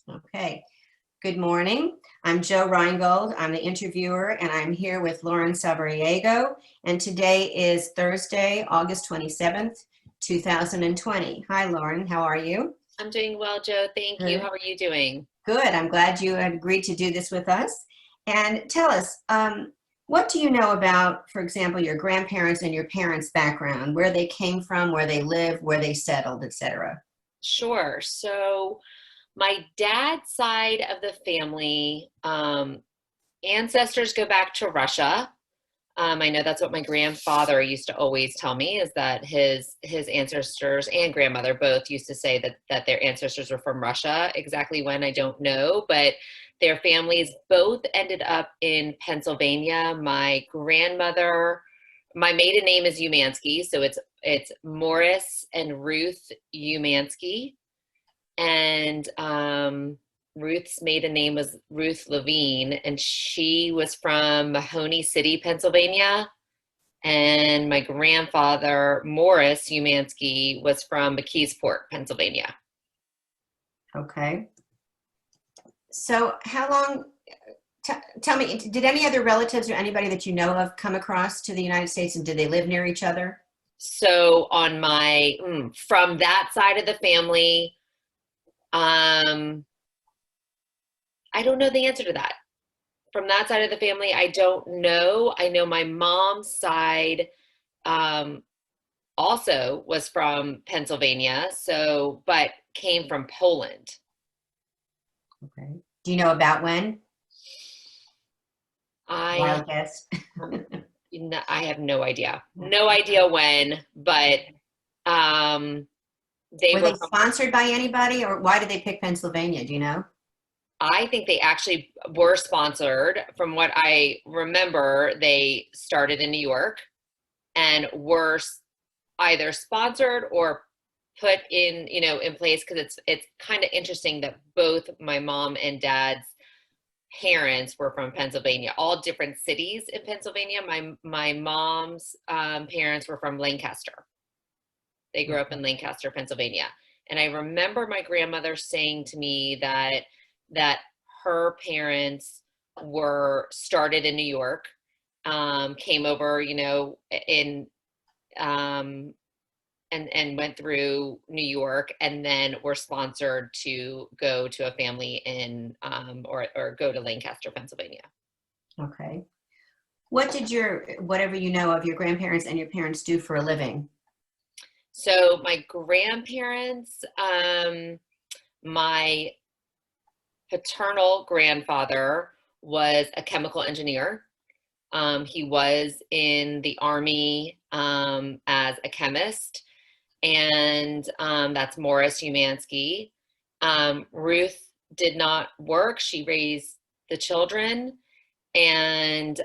Okay. Good morning. I'm Joe Reingold. I'm the interviewer, and I'm here with Lauren Saraviego. And today is Thursday, August 27th, 2020. Hi, Lauren. How are you? I'm doing well, Joe. Thank you. Good. How are you doing? Good. I'm glad you had agreed to do this with us. And tell us, what do you know about, for example, your grandparents and your parents' background, where they came from, where they live, where they settled, etc.? Sure. So, my dad's side of the family, ancestors go back to Russia. I know that's what my grandfather used to always tell me is that his ancestors and grandmother both used to say that their ancestors were from Russia. Exactly when, I don't know, but their families both ended up in Pennsylvania. My maiden name is Umansky, so it's Morris and Ruth Umansky, and Ruth's maiden name was Ruth Levine, and she was from Mahoney City, Pennsylvania. And my grandfather, Morris Umansky, was from McKeesport, Pennsylvania. Okay. So how long, tell me, did any other relatives or anybody that you know of come across to the United States, and did they live near each other? So on from that side of the family, I don't know the answer to that. From that side of the family, I don't know. I know my mom's side also was from Pennsylvania, but came from Poland. Okay. Do you know about when? I Wild guess. I have no idea. No idea when, but they Were were they from, sponsored by anybody, or why did they pick Pennsylvania? Do you know? I think they actually were sponsored. From what I remember, they started in New York and were either sponsored or put in place, because it's kind of interesting that both my mom and dad's parents were from Pennsylvania, all different cities in Pennsylvania. My mom's parents were from Lancaster. They grew up in Lancaster, Pennsylvania. And I remember my grandmother saying to me that her parents were started in New York, came over, in and went through New York, and then were sponsored to go to a family in or go to Lancaster, Pennsylvania. Okay. What did whatever you know of your grandparents and your parents do for a living? So my grandparents, my paternal grandfather was a chemical engineer. He was in the Army as a chemist, and that's Morris Umansky. Ruth did not work. She raised the children, and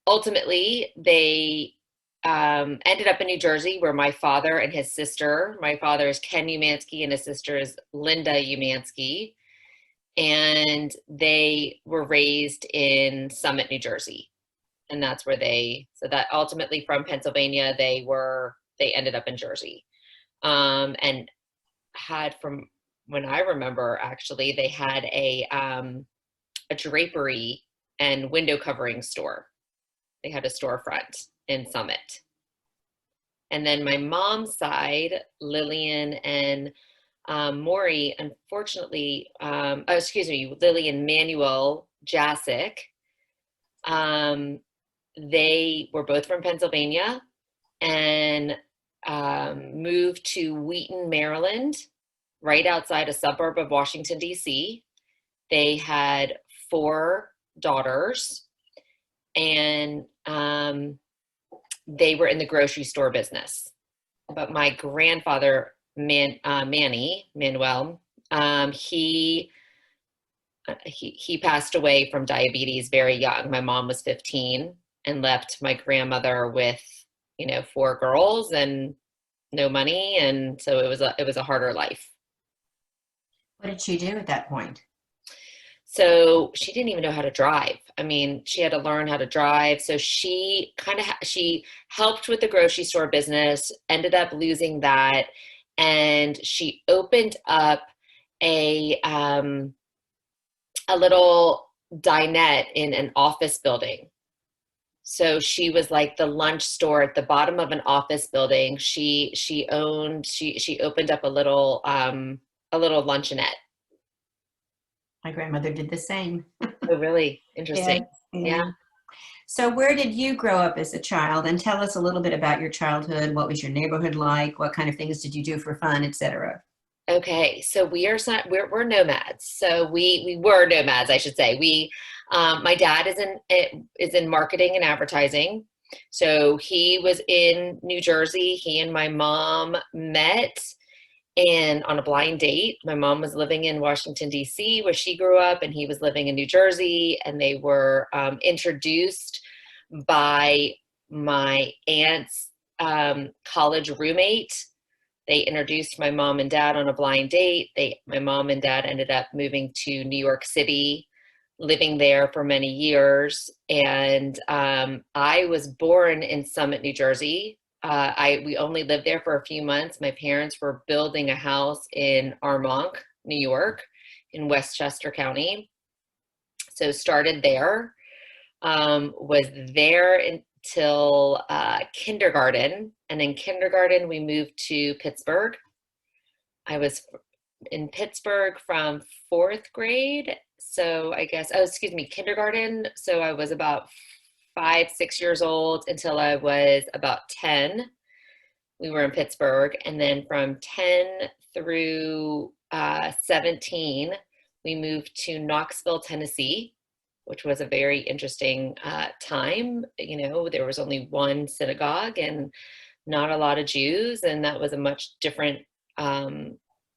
ultimately they ended up in New Jersey, where my father and his sister, my father is Ken Umansky and his sister is Linda Umansky, and they were raised in Summit, New Jersey. And that's where so that ultimately from Pennsylvania, they ended up in Jersey. And had, from when I remember, actually, they had a drapery and window covering store. They had a storefront in Summit. And then my mom's side, Lillian and Maury, unfortunately, Lillian Manuel Jasic, they were both from Pennsylvania and moved to Wheaton, Maryland, right outside a suburb of Washington, D.C. They had 4 daughters, and they were in the grocery store business. But my grandfather, Manuel, he passed away from diabetes very young. My mom was 15 and left my grandmother with 4 girls and no money, and so it was a harder life. What did she do at that point? So she didn't even know how to drive. I mean, she had to learn how to drive. So she she helped with the grocery store business, ended up losing that, and she opened up a little dinette in an office building. So she was like the lunch store at the bottom of an office building. She opened up a little luncheonette. My grandmother did the same. Oh, really? Yeah. Interesting. Yeah. Yeah. So where did you grow up as a child? And tell us a little bit about your childhood. What was your neighborhood like? What kind of things did you do for fun, etc.? Okay, so we're nomads. So we were nomads, I should say. My dad is in marketing and advertising. So he was in New Jersey. He and my mom met and on a blind date. My mom was living in Washington, D.C., where she grew up, and he was living in New Jersey. And they were introduced by my aunt's college roommate. They introduced my mom and dad on a blind date. My mom and dad ended up moving to New York City, living there for many years. And I was born in Summit, New Jersey. We only lived there for a few months. My parents were building a house in Armonk, New York, in Westchester County. So started there, was there until kindergarten. And in kindergarten, we moved to Pittsburgh. I was in Pittsburgh from 4th grade. So I guess, kindergarten. So I was about 5, 6 years old until I was about 10. We were in Pittsburgh. And then from 10 through 17, we moved to Knoxville, Tennessee, which was a very interesting time. You know, there was only one synagogue and not a lot of Jews. And that was a much different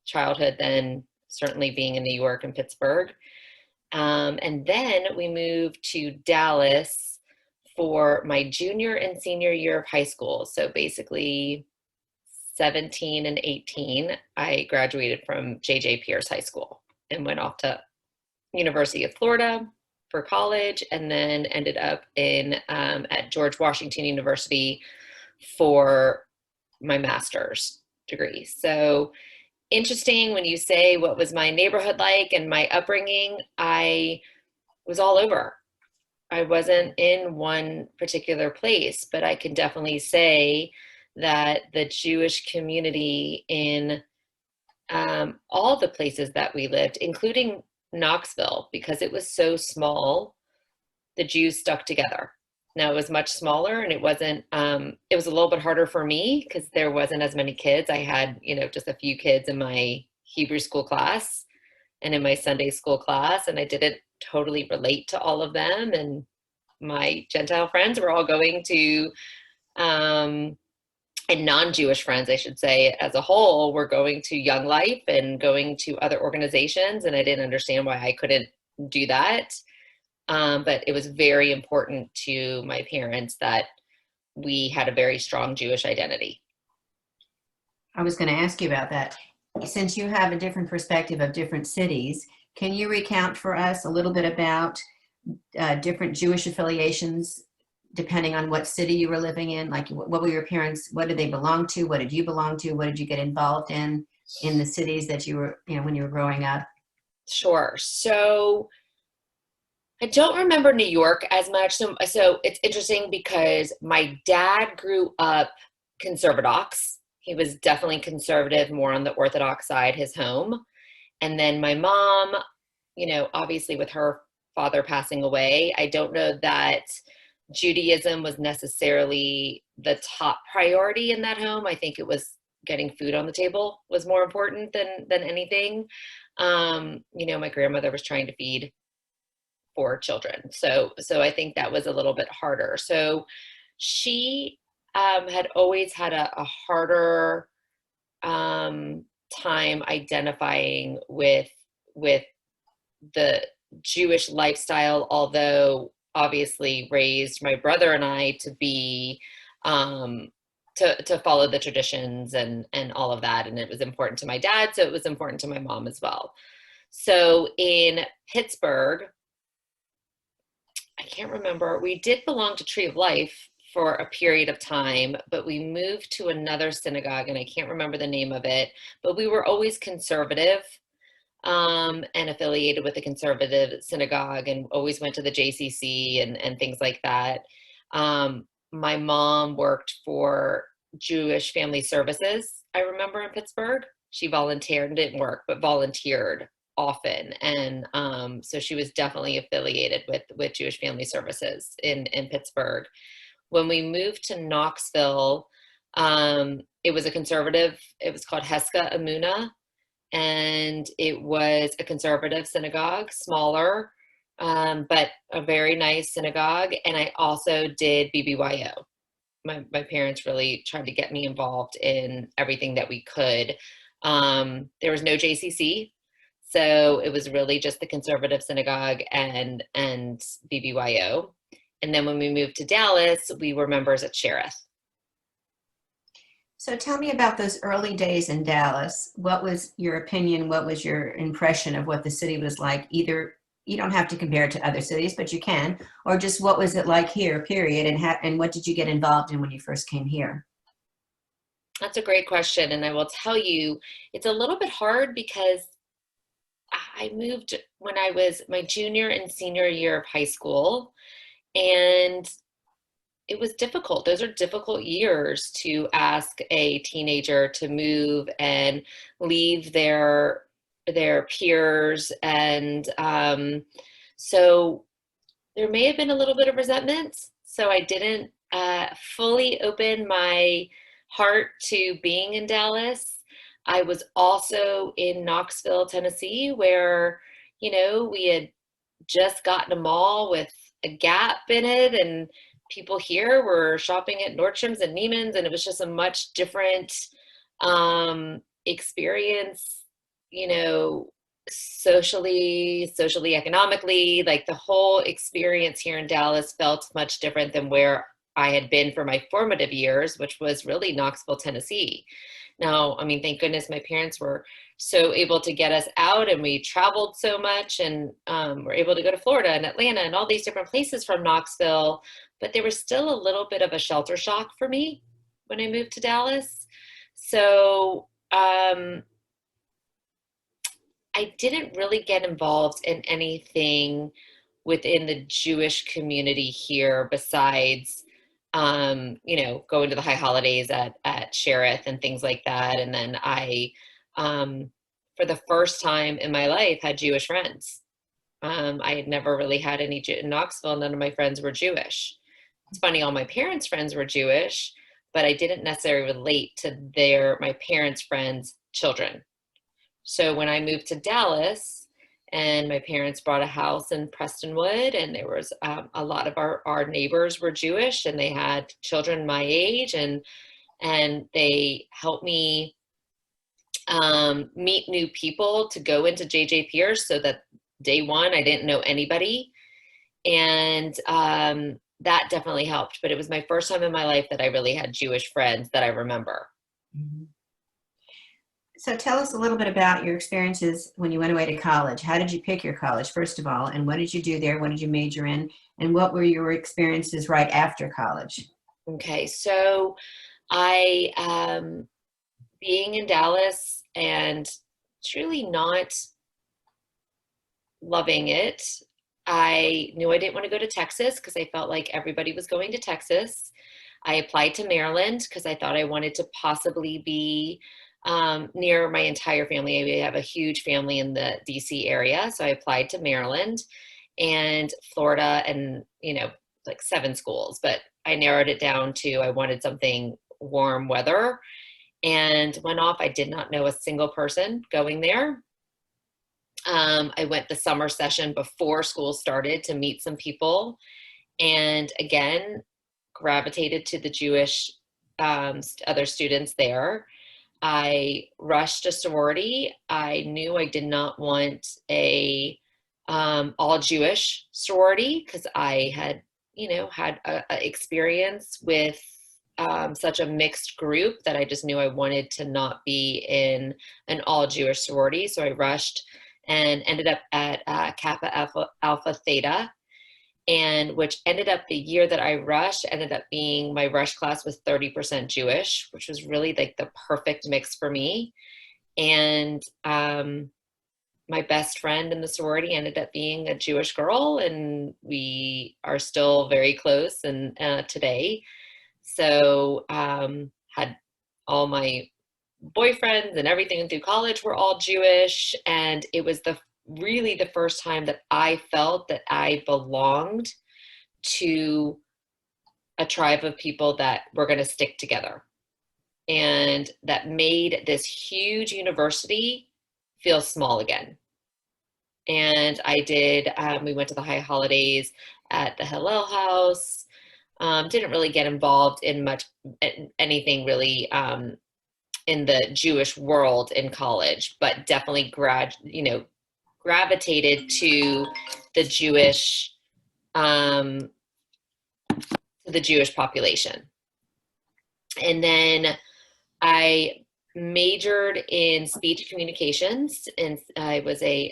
childhood than certainly being in New York and Pittsburgh. And then we moved to Dallas for my junior and senior year of high school. So basically 17 and 18, I graduated from J.J. Pierce High School and went off to University of Florida for college, and then ended up at George Washington University for my master's degree. So interesting when you say what was my neighborhood like and my upbringing. I was all over. I wasn't in one particular place, but I can definitely say that the Jewish community in all the places that we lived, including Knoxville, because it was so small, the Jews stuck together. Now it was much smaller, and it was a little bit harder for me because there wasn't as many kids. I had, just a few kids in my Hebrew school class and in my Sunday school class, and I didn't totally relate to all of them. And my Gentile friends were all going to, and non-Jewish friends, I should say, as a whole, were going to Young Life and going to other organizations, and I didn't understand why I couldn't do that. But it was very important to my parents that we had a very strong Jewish identity. I was going to ask you about that. Since you have a different perspective of different cities, can you recount for us a little bit about different Jewish affiliations depending on what city you were living in? Like, what were your parents, what did they belong to? What did you belong to? What did you get involved in the cities that you were, when you were growing up? Sure. So I don't remember New York as much. So it's interesting because my dad grew up conservadox. He was definitely conservative, more on the Orthodox side, his home. And then my mom, obviously with her father passing away, I don't know that Judaism was necessarily the top priority in that home. I think it was getting food on the table was more important than anything. My grandmother was trying to feed 4 children. So I think that was a little bit harder. So she had always had a harder time identifying with the Jewish lifestyle, although obviously raised my brother and I to be to follow the traditions and all of that. And it was important to my dad, so it was important to my mom as well. So in Pittsburgh, I can't remember, we did belong to Tree of Life for a period of time, but we moved to another synagogue, and I can't remember the name of it, but we were always conservative. and affiliated with a conservative synagogue and always went to the JCC and things like that. My mom worked for Jewish Family Services, I remember, in Pittsburgh. She volunteered, didn't work, but volunteered often. And so she was definitely affiliated with Jewish Family Services in Pittsburgh. When we moved to Knoxville, it was a conservative, it was called Heska Amuna, and it was a conservative synagogue, smaller, but a very nice synagogue. And I also did BBYO. My parents really tried to get me involved in everything that we could. There was no JCC, so it was really just the conservative synagogue and BBYO. And then when we moved to Dallas, we were members at Sheriff. So tell me about those early days in Dallas. What was your opinion? What was your impression of what the city was like? Either you don't have to compare it to other cities, but you can, or just what was it like here, period, and what did you get involved in when you first came here? That's a great question. And I will tell you, it's a little bit hard because I moved when I was my junior and senior year of high school, and it was difficult. Those are difficult years to ask a teenager to move and leave their peers. And so there may have been a little bit of resentment. So I didn't fully open my heart to being in Dallas. I was also in Knoxville, Tennessee, where, we had just gotten a mall with a Gap in it, and people here were shopping at Nordstrom's and Neiman's, and it was just a much different experience, socially, economically. Like, the whole experience here in Dallas felt much different than where I had been for my formative years, which was really Knoxville, Tennessee. Now, I mean, thank goodness my parents were so able to get us out, and we traveled so much, and were able to go to Florida and Atlanta and all these different places from Knoxville. But there was still a little bit of a shellter shock for me when I moved to Dallas. So I didn't really get involved in anything within the Jewish community here besides going to the high holidays at Sheriff and things like that. And then I, for the first time in my life, had Jewish friends. I had never really had any in Knoxville. None of my friends were Jewish. It's funny, all my parents' friends were Jewish, but I didn't necessarily relate to my parents' friends' children. So when I moved to Dallas, and my parents bought a house in Prestonwood, and there was a lot of our neighbors were Jewish, and they had children my age, and they helped me meet new people to go into JJ Pierce, so that day one I didn't know anybody, and that definitely helped. But it was my first time in my life that I really had Jewish friends that I remember. Mm-hmm. So tell us a little bit about your experiences when you went away to college. How did you pick your college, first of all, and what did you do there? What did you major in? And what were your experiences right after college? Okay, so I, being in Dallas and truly not loving it, I knew I didn't want to go to Texas because I felt like everybody was going to Texas. I applied to Maryland because I thought I wanted to possibly be near my entire family. We have a huge family in the DC area. So I applied to Maryland and Florida and, like 7 schools, but I narrowed it down to I wanted something warm weather and went off. I did not know a single person going there. I went the summer session before school started to meet some people, and again, gravitated to the Jewish other students there. I rushed a sorority. I knew I did not want a all Jewish sorority because I had, had a experience with such a mixed group that I just knew I wanted to not be in an all Jewish sorority. So I rushed and ended up at Kappa Alpha Theta, and which ended up the year that I rushed ended up being my rush class was 30% Jewish, which was really like the perfect mix for me. And my best friend in the sorority ended up being a Jewish girl, and we are still very close and today. So had all my boyfriends and everything through college were all Jewish, and it was really the first time that I felt that I belonged to a tribe of people that were going to stick together, and that made this huge university feel small again. And I did, we went to the high holidays at the Hillel House. Didn't really get involved in much anything really in the Jewish world in college, but definitely gravitated to the Jewish population. And then I majored in speech communications, and I was I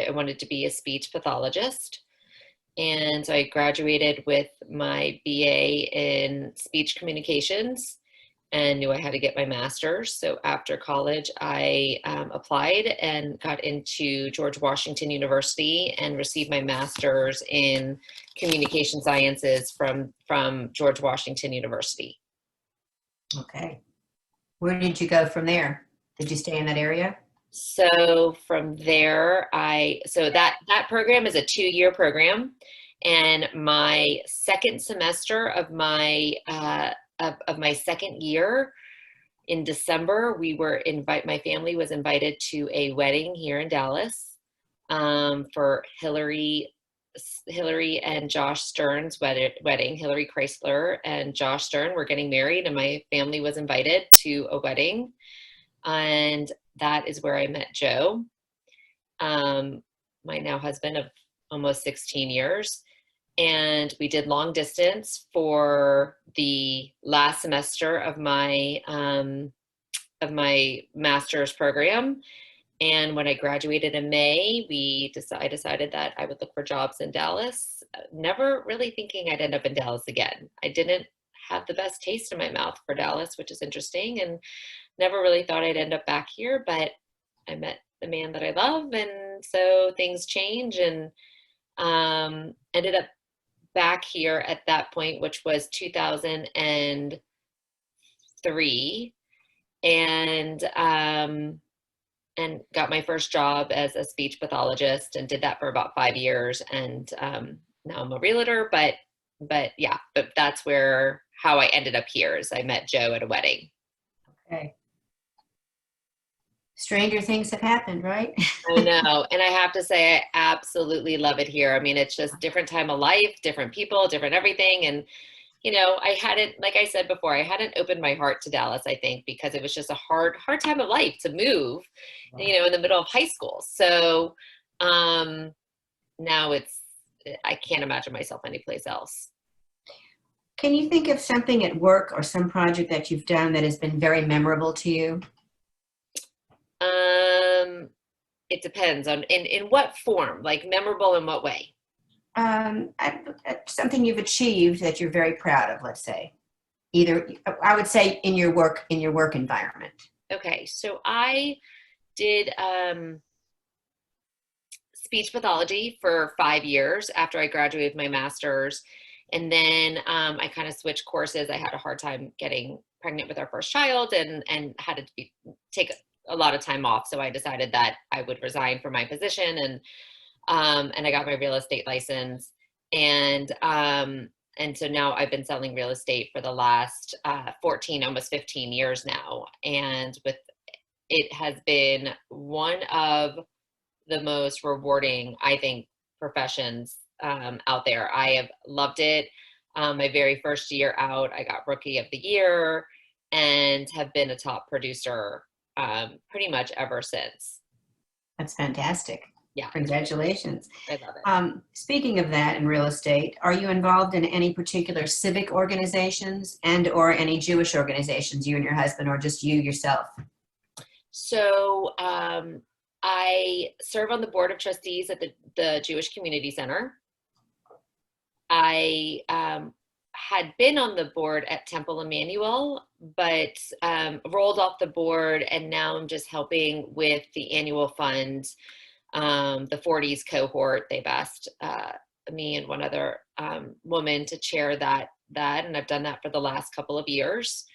wanted to be a speech pathologist. And so I graduated with my BA in speech communications and knew I had to get my master's. So after college, I applied and got into George Washington University and received my master's in communication sciences from George Washington University. Okay. Where did you go from there? Did you stay in that area? So from there, that program is a 2-year program, and my second semester of my second year in December, my family was invited to a wedding here in Dallas for Hillary and Josh Stern's wedding. Hillary Chrysler and Josh Stern were getting married, and my family was invited to a wedding. And that is where I met Joe, my now husband of almost 16 years. And we did long distance for the last semester of my master's program. And when I graduated in May, I decided that I would look for jobs in Dallas, never really thinking I'd end up in Dallas again. I didn't have the best taste in my mouth for Dallas, which is interesting, and never really thought I'd end up back here, but I met the man that I love, and so things change, and ended up back here at that point, which was 2003, and got my first job as a speech pathologist, and did that for about 5 years, and now I'm a realtor, but that's how I ended up here, is I met Joe at a wedding. Okay. Stranger things have happened, right? I know. And I have to say, I absolutely love it here. I mean, it's just different time of life, different people, different everything. And, I hadn't, like I said before, I hadn't opened my heart to Dallas, I think, because it was just a hard time of life to move, in the middle of high school. So now I can't imagine myself anyplace else. Can you think of something at work or some project that you've done that has been very memorable to you? It depends on in what form, like memorable in what way? Something you've achieved that you're very proud of, let's say. Either, I would say, in your work environment. Okay, so I did speech pathology for 5 years after I graduated my master's. And then I kind of switched courses. I had a hard time getting pregnant with our first child, and had to take a lot of time off. So I decided that I would resign from my position, and I got my real estate license. And so now I've been selling real estate for the last 14, almost 15 years now. And it has been one of the most rewarding, I think, professions out there. I have loved it. My very first year out, I got Rookie of the Year, and have been a top producer pretty much ever since. That's fantastic. Yeah. Congratulations. I love it. Speaking of that in real estate, are you involved in any particular civic organizations or any Jewish organizations, you and your husband, or just you yourself? So I serve on the board of trustees at the Jewish Community Center. I had been on the board at Temple Emmanuel, but rolled off the board, and now I'm just helping with the annual fund, the 40s cohort. They've asked me and one other woman to chair that, and I've done that for the last couple of years,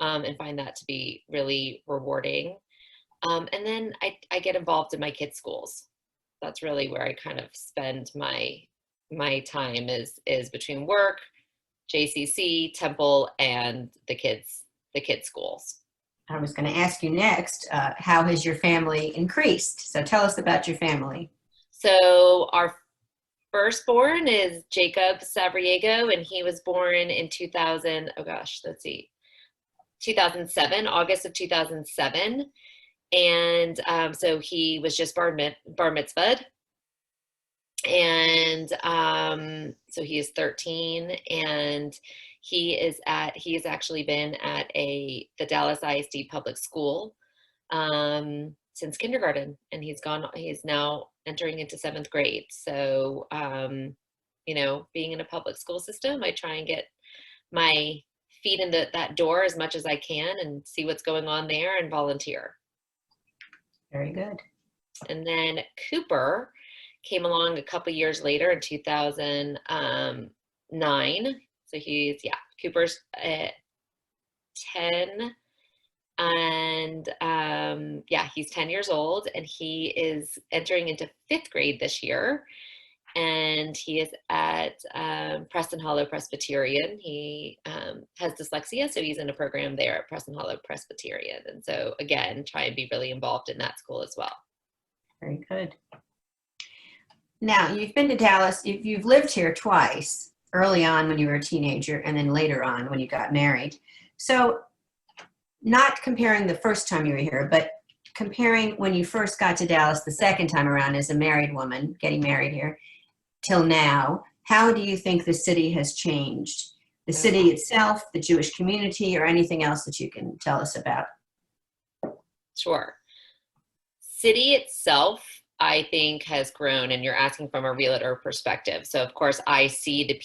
and find that to be really rewarding. And then I get involved in my kids' schools. That's really where I kind of spend my time is between work, JCC, Temple, and the kids schools. I was going to ask you next, how has your family increased? So tell us about your family. So our firstborn is Jacob Saraviego, and he was born in 2007, August of 2007. And so he was just bar mitzvahed. And so he is 13, and he has actually been at the Dallas ISD public school since kindergarten, and he's now entering into 7th grade. So being in a public school system, I try and get my feet in that door as much as I can and see what's going on there and volunteer. Very good. And then Cooper came along a couple years later in 2009. So Cooper's 10, and he's 10 years old, and he is entering into 5th grade this year. And he is at Preston Hollow Presbyterian. He has dyslexia, so he's in a program there at Preston Hollow Presbyterian. And so again, try and be really involved in that school as well. Very good. Now, you've been to Dallas. You've lived here twice, early on when you were a teenager, and then later on when you got married. So not comparing the first time you were here, but comparing when you first got to Dallas the second time around as a married woman, getting married here, till now, how do you think the city has changed? The city itself, the Jewish community, or anything else that you can tell us about? Sure. City itself, I think, has grown, and you're asking from a realtor perspective. So of course I see the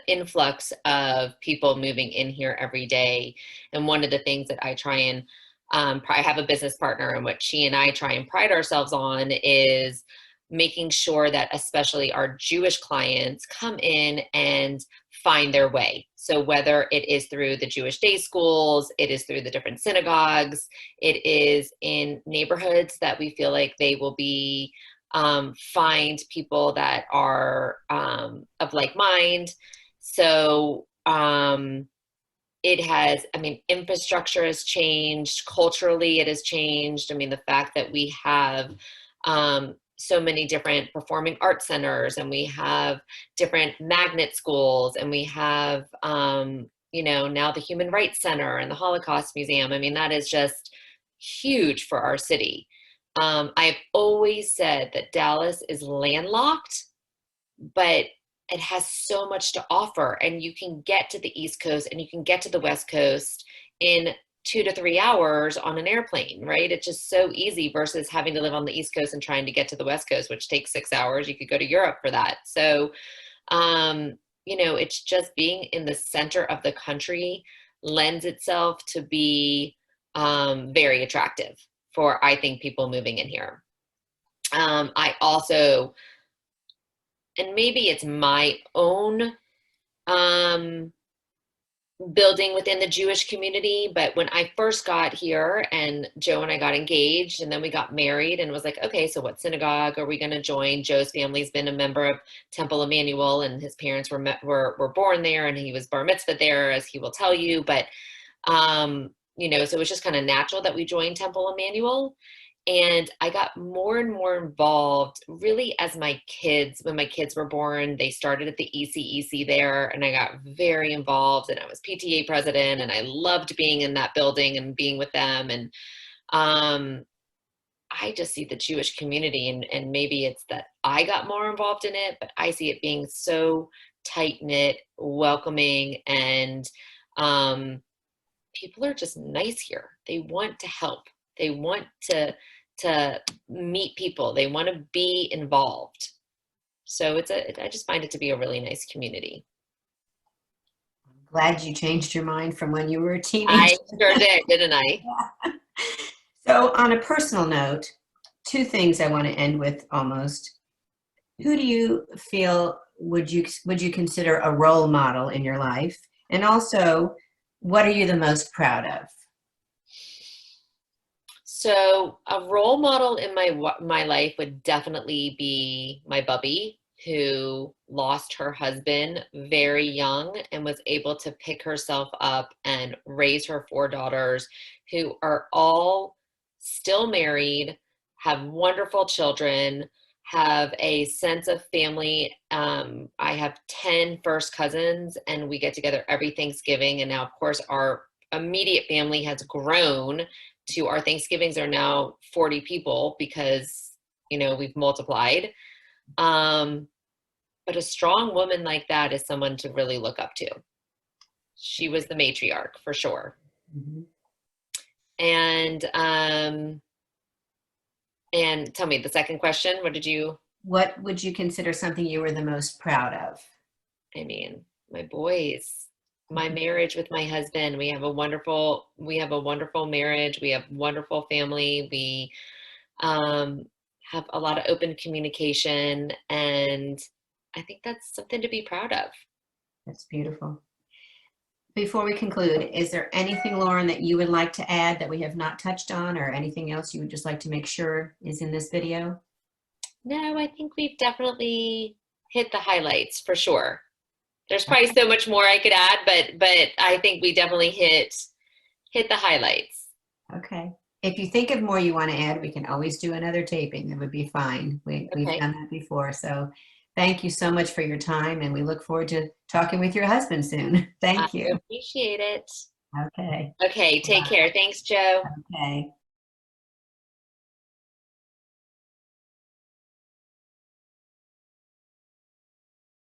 influx of people moving in here every day. And one of the things that I try and, I have a business partner, and what she and I try and pride ourselves on is making sure that especially our Jewish clients come in and find their way. So whether it is through the Jewish day schools, it is through the different synagogues, it is in neighborhoods that we feel like they will be, find people that are of like mind. So infrastructure has changed. Culturally, it has changed. I mean, the fact that we have so many different performing arts centers, and we have different magnet schools, and we have, now the Human Rights Center and the Holocaust Museum. I mean, that is just huge for our city. I've always said that Dallas is landlocked, but it has so much to offer, and you can get to the East Coast and you can get to the West Coast in 2 to 3 hours on an airplane, right? It's just so easy versus having to live on the East Coast and trying to get to the West Coast, which takes 6 hours. You could go to Europe for that. So, it's just being in the center of the country lends itself to be very attractive for, I think, people moving in here. I also, and maybe it's my own building within the Jewish community, but when I first got here and Joe and I got engaged, and then we got married, and was like, okay, so what synagogue are we going to join? Joe's family's been a member of Temple Emmanuel, and his parents were born there, and he was bar mitzvah there, as he will tell you. But so it was just kind of natural that we joined Temple Emmanuel. And I got more and more involved really as when my kids were born. They started at the ECEC there, and I got very involved, and I was PTA president, and I loved being in that building and being with them. And I just see the Jewish community, and maybe it's that I got more involved in it, but I see it being so tight-knit, welcoming, and people are just nice here. They want to help. They want to meet people. They want to be involved. So I just find it to be a really nice community. Glad you changed your mind from when you were a teenager. I sure did, didn't I? So, on a personal note, two things I want to end with almost. Who do you feel would you consider a role model in your life? And also, what are you the most proud of? So a role model in my life would definitely be my bubby, who lost her husband very young and was able to pick herself up and raise her four daughters, who are all still married, have wonderful children, have a sense of family. I have 10 first cousins, and we get together every Thanksgiving. And now, of course, our immediate family has grown to our Thanksgivings are now 40 people because, we've multiplied. But a strong woman like that is someone to really look up to. She was the matriarch for sure. Mm-hmm. And tell me the second question. What would you consider something you were the most proud of? I mean, my boys, my marriage with my husband. We have a wonderful marriage. We have wonderful family. We have a lot of open communication, and I think that's something to be proud of. That's beautiful. Before we conclude, is there anything, Lauren, that you would like to add that we have not touched on, or anything else you would just like to make sure is in this video? No, I think we've definitely hit the highlights for sure. There's probably so much more I could add, but I think we definitely hit the highlights. Okay. If you think of more you want to add, we can always do another taping. That would be fine. We've done that before. So thank you so much for your time, and we look forward to talking with your husband soon. Thank you. I appreciate it. Okay. Okay, take care. Thanks, Joe. Okay.